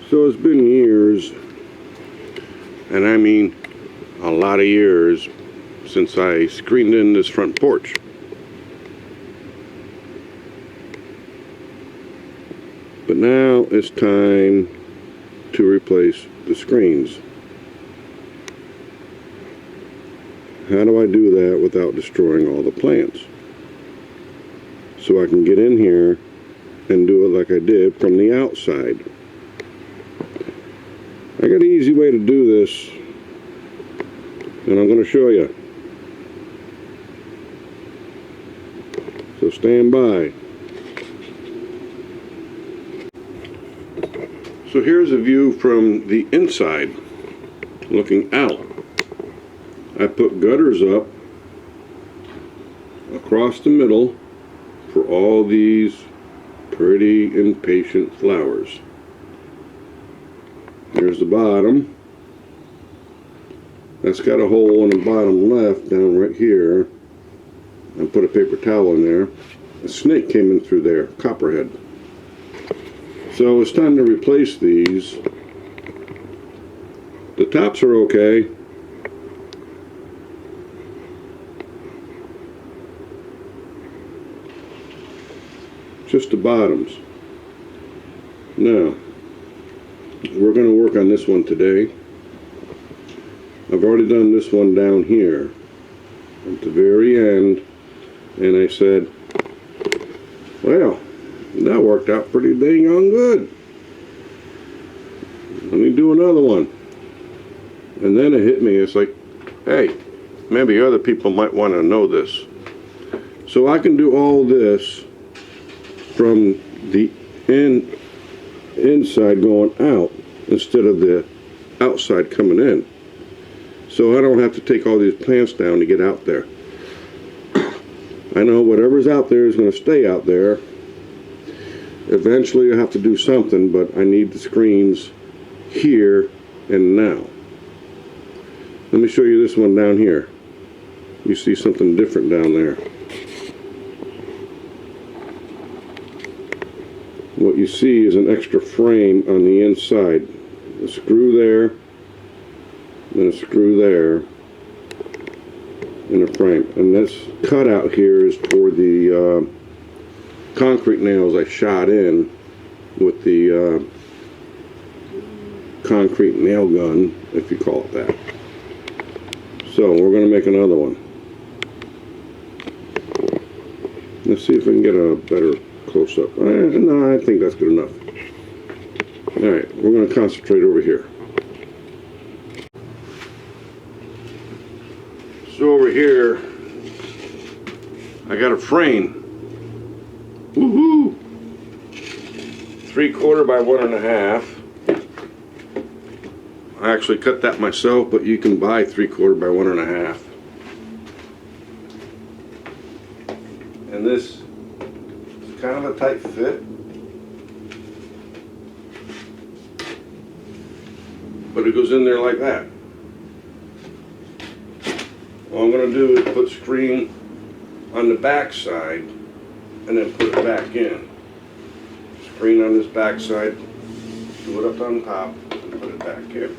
So it's been years, and I mean a lot of years, since I screened in this front porch. But now it's time to replace the screens. How do I do that without destroying all the plants? So I can get in here and do it like I did from the outside. I got an easy way to do this, and I'm going to show you. So stand by. So here's a view from the inside, looking out. I put gutters up across the middle for all these pretty impatient flowers. Here's the bottom. That's got a hole in the bottom left down right here. I put a paper towel in there. A snake came in through there, copperhead. So it's time to replace these. The tops are okay. Just the bottoms. Now, we're going to work on this one today. I've already done this one down here at the very end, and I said, well, that worked out pretty dang on good. Let me do another one. And then it hit me, it's like, hey, maybe other people might want to know this. So I can do all this from the inside going out instead of the outside coming in. So I don't have to take all these plants down to get out there. I know whatever's out there is going to stay out there. Eventually I have to do something, but I need the screens here and now. Let me show you this one down here. You see something different down there. What you see is an extra frame on the inside. A screw there, and a screw there, and a frame. And this cutout here is for the concrete nails I shot in with the concrete nail gun, if you call it that. So we're going to make another one. Let's see if we can get a better close-up. No, I think that's good enough. Alright, we're going to concentrate over here. So over here, I got a frame. Woohoo! 3/4 by 1.5. I actually cut that myself, but you can buy 3/4 by 1.5. And this is kind of a tight fit, but it goes in there like that. All I'm going to do is put screen on the back side and then put it back in. Screen on this back side, do it up on top, and put it back in.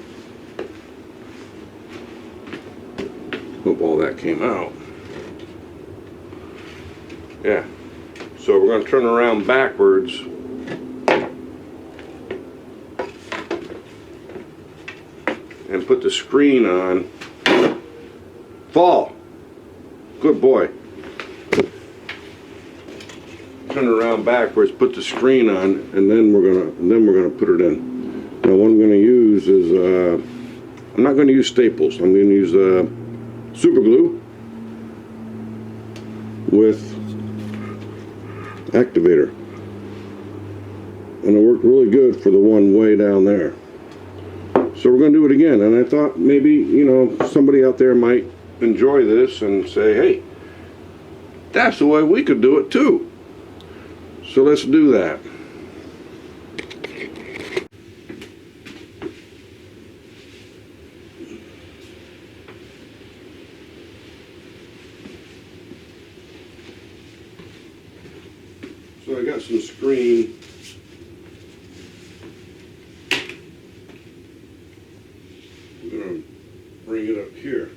Hope all that came out. Yeah. So we're going to turn around backwards. And put the screen on. Fall. Good boy. Turn around backwards, put the screen on, and then we're gonna put it in. Now what I'm going to use is I'm not going to use staples. I'm going to use super glue with activator, and it worked really good for the one way down there. So we're going to do it again, and I thought maybe, you know, somebody out there might enjoy this and say, hey, that's the way we could do it too. So let's do that. So I got some screen bring it up here.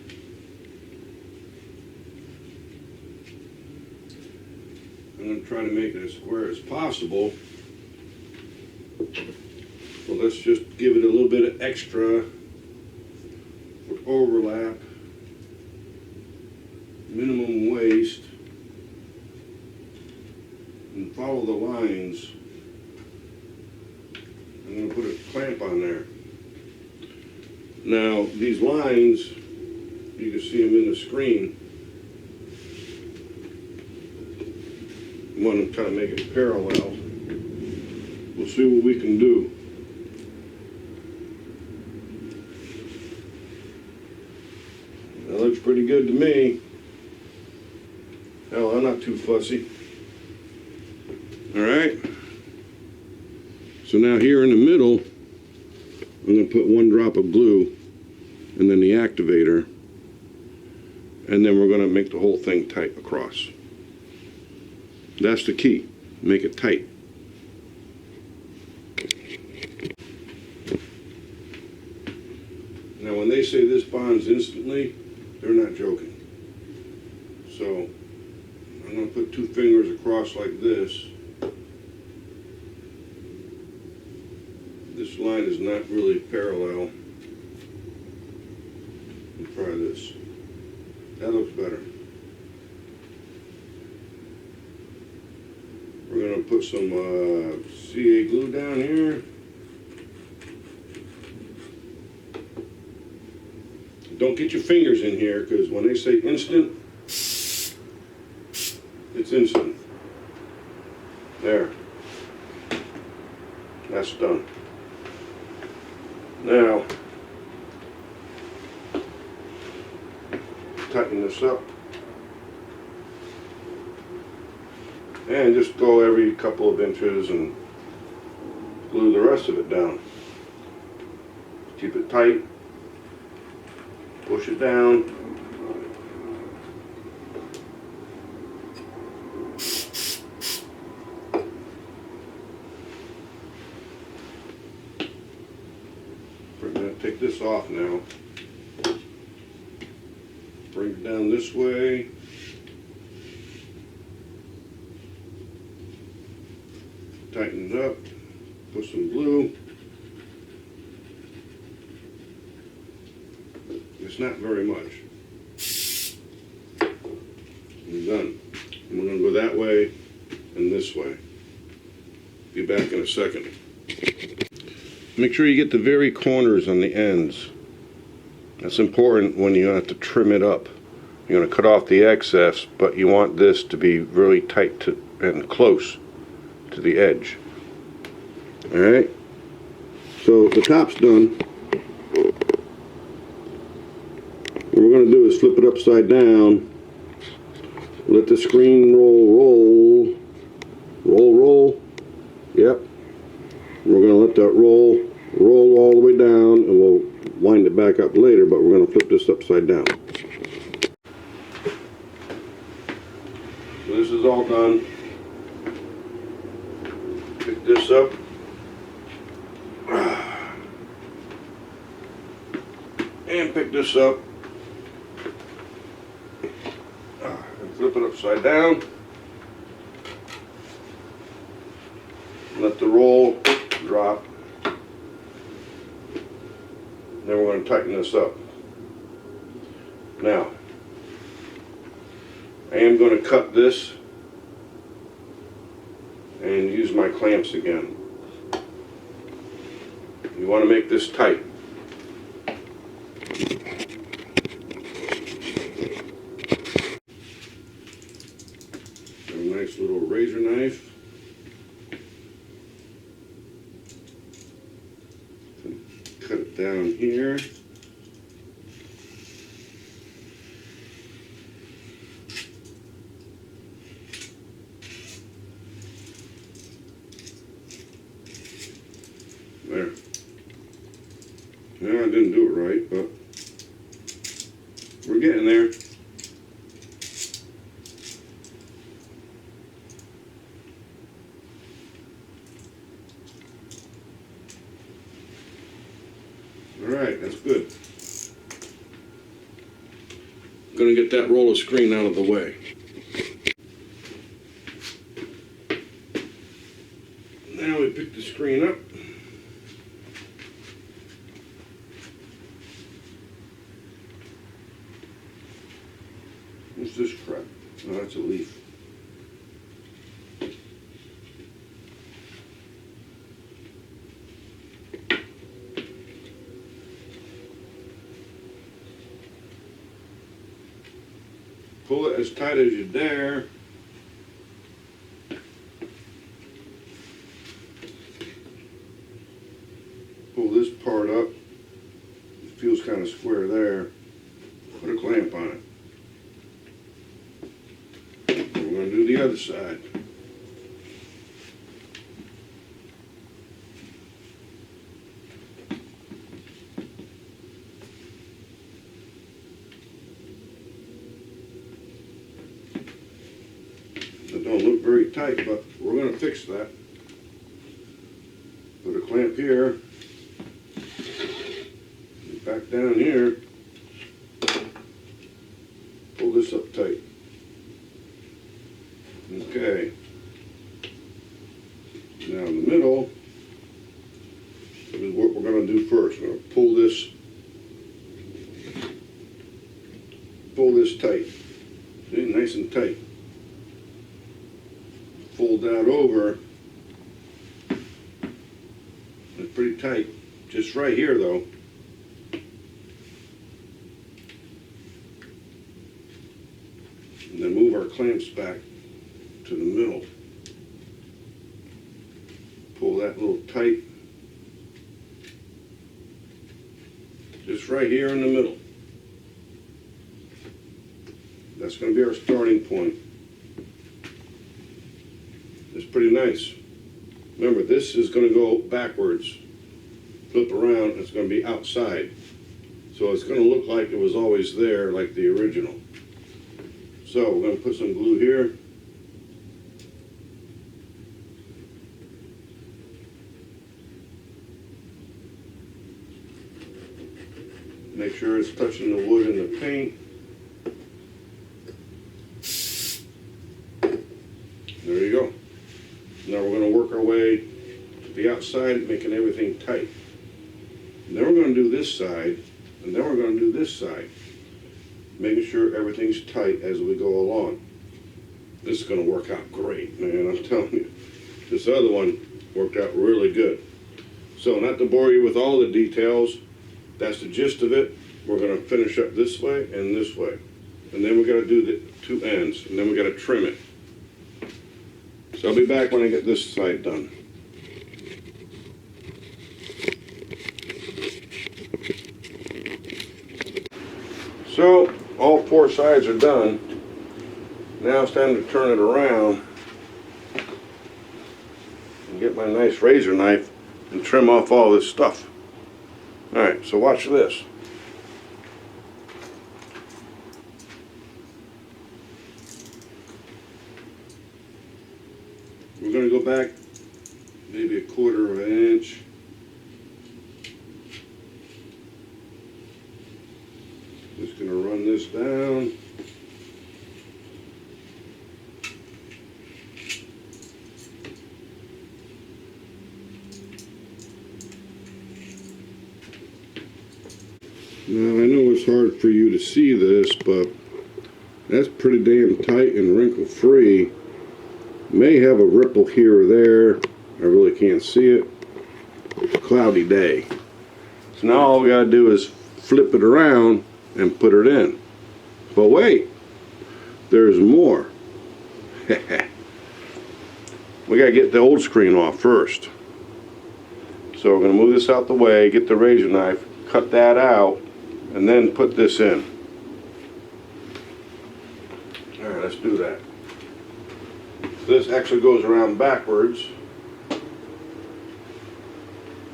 I'm going to try to make it as square as possible. So let's just give it a little bit of extra for overlap, minimum waste, and follow the lines. I'm going to put a clamp on there. Now these lines, you can see them in the screen. You want to kind of make it parallel. We'll see what we can do. That looks pretty good to me. Hell, I'm not too fussy. All right. So now here in the middle, I'm going to put 1 drop of glue and then the activator, and then we're going to make the whole thing tight across. That's the key. Make it tight. Now when they say this bonds instantly, they're not joking. So I'm going to put 2 fingers across like this. This line is not really parallel. Let's try this. That looks better. We're going to put some CA glue down here. Don't get your fingers in here, because when they say instant, it's instant. There. That's done. Now, tighten this up. And just go every couple of inches and glue the rest of it down. Keep it tight. Push it down. We're going to take this off now. Bring it down this way. Tighten it up. Put some glue. It's not very much. I'm done. And we're going to go that way and this way. Be back in a second. Make sure you get the very corners on the ends. That's important when you have to trim it up. You're going to cut off the excess, but you want this to be really tight to, and close to the edge. Alright? So the top's done. What we're going to do is flip it upside down, let the screen roll. Yep. We're going to let that roll all the way down, and we'll wind it back up later, but we're going to flip this upside down. So this is all done. Pick this up. And pick this up. And flip it upside down. Let the roll drop. Then we're going to tighten this up. Now, I am going to cut this and use my clamps again. You want to make this tight. A nice little razor knife. Cut it down here. There. No, I didn't do it right, but we're getting there. Alright, that's good. Gonna get that roller screen out of the way. Now we pick the screen up. What's this crap? Oh, that's a leaf. Pull it as tight as you dare. Pull this part up. It feels kind of square there. Put a clamp on it. We're going to do the other side. It don't look very tight, but we're going to fix that. Put a clamp here. Back down here. Pull this up tight. Okay. Now in the middle, this is what we're going to do first. We're going to pull this tight. See, nice and tight. Fold that over. It's pretty tight. Just right here though. And then move our clamps back to the middle. Pull that little tight. Just right here in the middle. That's going to be our starting point. It's pretty nice. Remember, this is going to go backwards. Flip around, it's going to be outside. So it's going to look like it was always there, like the original. So we're going to put some glue here. Make sure it's touching the wood and the paint. There you go. Now we're going to work our way to the outside, making everything tight. And then we're going to do this side, and then we're going to do this side, making sure everything's tight as we go along. This is going to work out great, man, I'm telling you. This other one worked out really good. So not to bore you with all the details, that's the gist of it. We're going to finish up this way and this way. And then we're going to do the two ends, and then we're going to trim it. So I'll be back when I get this side done. So all four sides are done. Now it's time to turn it around and get my nice razor knife and trim off all this stuff. Alright, so watch this. We're going to go back maybe 1/4 of an inch. Just going to run this down. Now I know it's hard for you to see this, but that's pretty damn tight and wrinkle free. May have a ripple here or there. I really can't see it. It's a cloudy day. So now all we gotta do is flip it around and put it in. But wait, there's more. We gotta get the old screen off first. So we're gonna move this out the way, get the razor knife, cut that out, and then put this in. Alright, let's do that. This actually goes around backwards,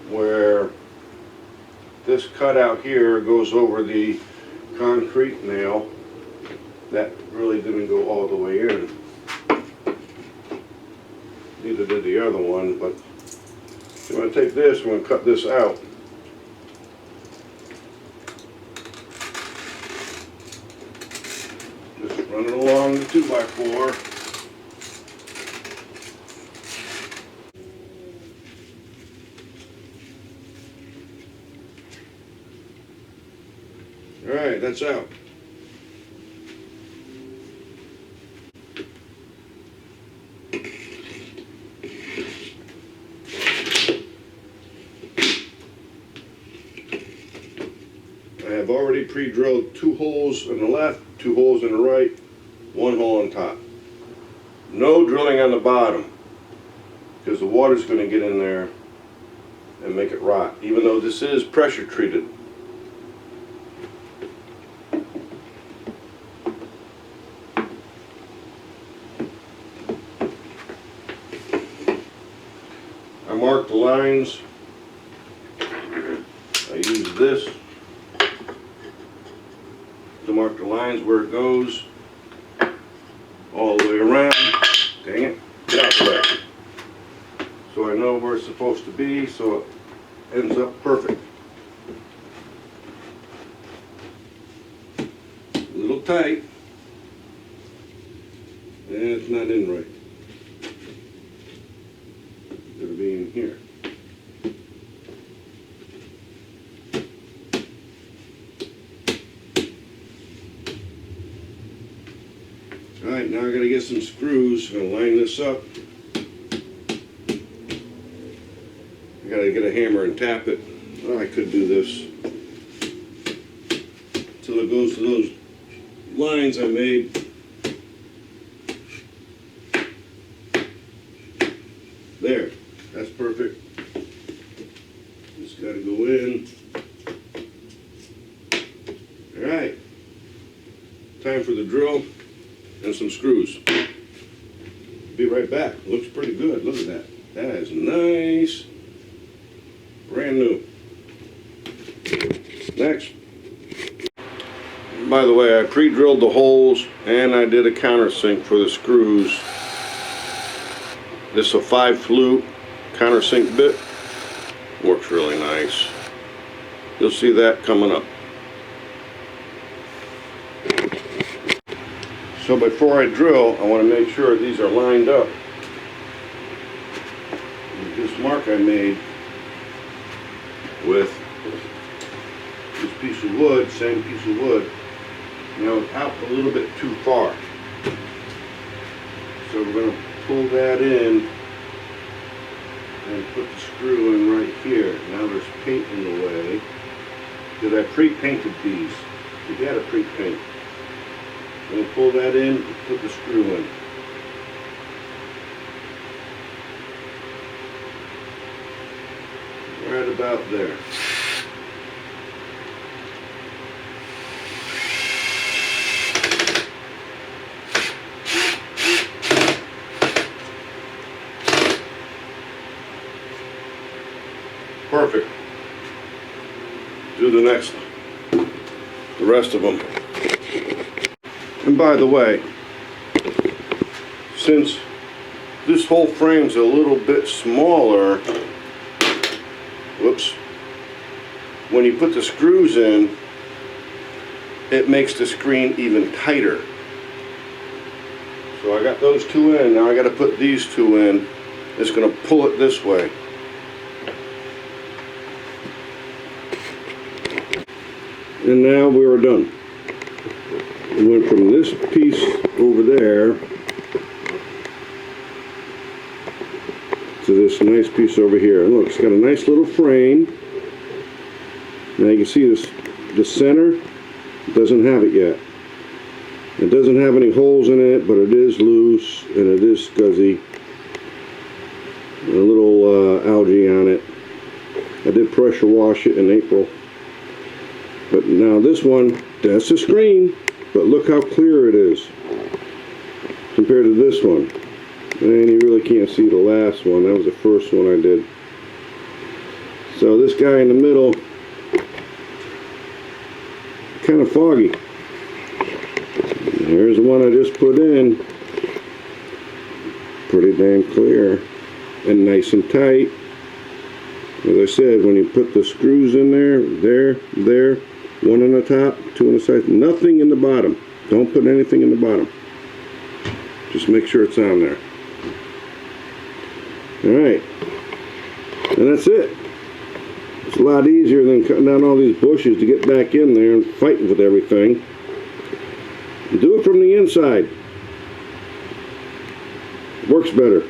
where this cutout here goes over the concrete nail. That really didn't go all the way in. Neither did the other one, but I'm going to take this, we're going to cut this out. Run it along the 2x4. Alright, that's out. I have already pre-drilled 2 holes in the left, 2 holes in the right, 1 hole on top. No drilling on the bottom, because the water's going to get in there and make it rot, even though this is pressure treated. I marked the lines. I use this to mark the lines where it goes all the way around. Dang it, get out the way. So I know where it's supposed to be, so it ends up perfect. A little tight, and it's not in right. It'll be in here. Alright, now I gotta get some screws. I'm gonna line this up. I gotta get a hammer and tap it. Oh, I could do this until it goes to those lines I made. There, that's perfect. Just gotta go in. Alright, time for the drill and some screws. Be right back. Looks pretty good. Look at that. That is nice. Brand new. Next. By the way, I pre-drilled the holes and I did a countersink for the screws. This is a 5 flute countersink bit. Works really nice. You'll see that coming up. So before I drill, I want to make sure these are lined up. This mark I made with this piece of wood, same piece of wood, now it's out a little bit too far. So we're going to pull that in and put the screw in right here. Now there's paint in the way, because I pre-painted these. You gotta pre-paint. I'm going to pull that in and put the screw in. Right about there. Perfect. Do the next one. The rest of them. And by the way, since this whole frame's a little bit smaller, whoops, when you put the screws in, it makes the screen even tighter. So I got those 2 in, now I got to put these 2 in. It's going to pull it this way. And now we are done. We went from this piece over there to this nice piece over here. And look, it's got a nice little frame. Now you can see this, the center doesn't have it yet. It doesn't have any holes in it, but it is loose and it is scuzzy. A little algae on it. I did pressure wash it in April. But now this one, that's the screen. But look how clear it is compared to this one. And you really can't see the last one. That was the first one I did. So this guy in the middle, kind of foggy. And here's the one I just put in. Pretty damn clear and nice and tight. As I said, when you put the screws in there, there, 1 on the top, 2 on the side, nothing in the bottom. Don't put anything in the bottom. Just make sure it's on there. Alright. And that's it. It's a lot easier than cutting down all these bushes to get back in there and fighting with everything. Do it from the inside. Works better.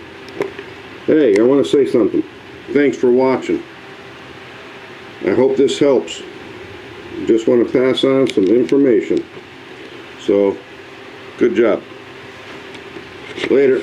Hey, I want to say something. Thanks for watching. I hope this helps. Just want to pass on some information. So, good job. Later.